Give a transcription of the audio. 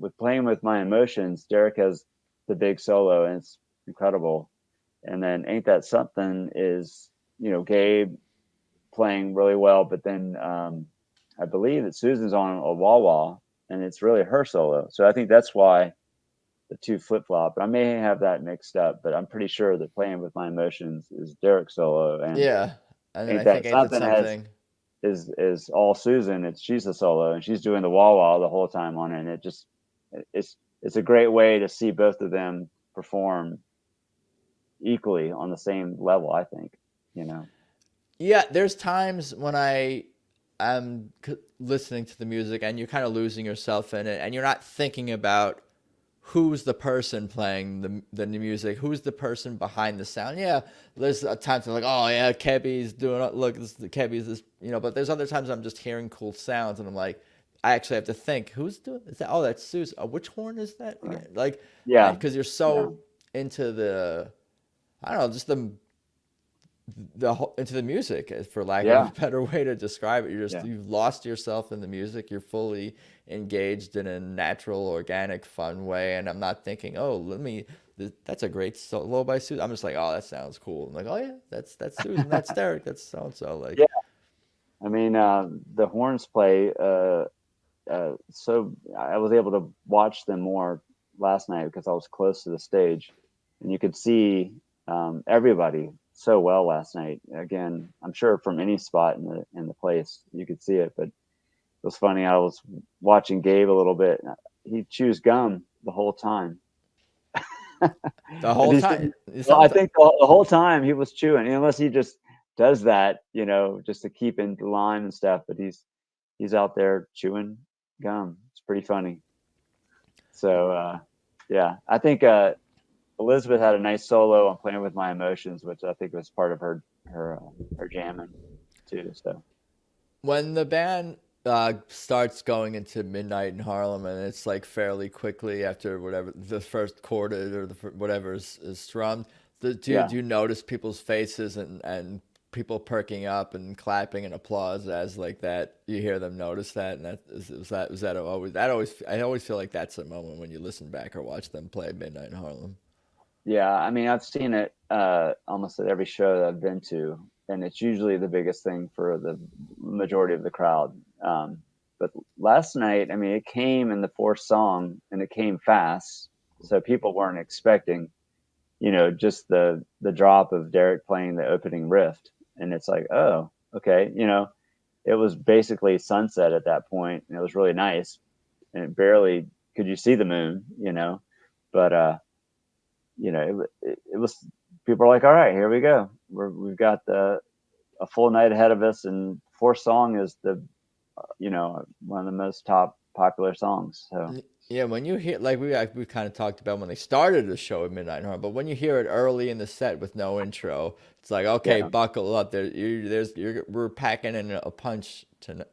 with Playing with My Emotions, Derek has the big solo and it's incredible. And then Ain't That Something is, Gabe playing really well, but then I believe that Susan's on a wah wah and it's really her solo. So I think that's why the two flip flop. I may have that mixed up, but I'm pretty sure that Playing with My Emotions is Derek's solo and Yeah. And then Ain't I think That Ain't That Something has Something. is all Susan. She's the solo and she's doing the wah wah the whole time on it. And it's a great way to see both of them perform equally on the same level. I think, you know. Yeah, there's times when am listening to the music and you're kind of losing yourself in it and you're not thinking about who's the person playing the music, who's the person behind the sound. Yeah, there's times I'm like, oh yeah, Kebby's doing, look, Kebby's this, but there's other times I'm just hearing cool sounds and I'm like, I actually have to think, who's doing, is that, oh, that's Sue's, oh, which horn is that Right. again? Like, and Yeah. because you're Yeah. so into I don't know, just into the music, for lack of a Yeah. better way to describe it. Yeah. You've lost yourself in the music. You're fully engaged in a natural, organic, fun way. And I'm not thinking, oh, that's a great solo by Susan. I'm just like, oh, that sounds cool. I'm like, oh yeah, that's Susan, that's Derek, that's so and so. Like, Yeah. I mean, the horns play. So I was able to watch them more last night because I was close to the stage, and you could see everybody so well last night. Again, I'm sure from any spot in the place you could see it, but it was funny. I was watching Gabe a little bit. He chews gum the whole time, the and whole he's time, well. I sometimes. think the whole time he was chewing, unless he just does that, just to keep in line and stuff. But he's out there chewing gum. It's pretty funny. So yeah, I think Elizabeth had a nice solo on Playing with My Emotions, which I think was part of her jamming too. So When the band starts going into Midnight in Harlem, and it's like fairly quickly after whatever the first chord or whatever is strummed, yeah, do you notice people's faces and people perking up and clapping and applause as like that? You hear them notice that, and that was that always I always feel like that's a moment when you listen back or watch them play Midnight in Harlem. yeah. I mean, I've seen it almost at every show that I've been to, and it's usually the biggest thing for the majority of the crowd. But last night, I mean, it came in the fourth song, and it came fast, so people weren't expecting just the drop of Derek playing the opening riff, and it's like, oh, okay, it was basically sunset at that point, and it was really nice, and it barely could you see the moon, but it was people are like, all right, here we go, we've got a full night ahead of us, and fourth song is the one of the most top popular songs, so Yeah, when you hear like we kind of talked about when they started the show at Midnight Horn, but when you hear it early in the set with no intro, it's like okay, yeah. buckle up. We're packing in a punch tonight.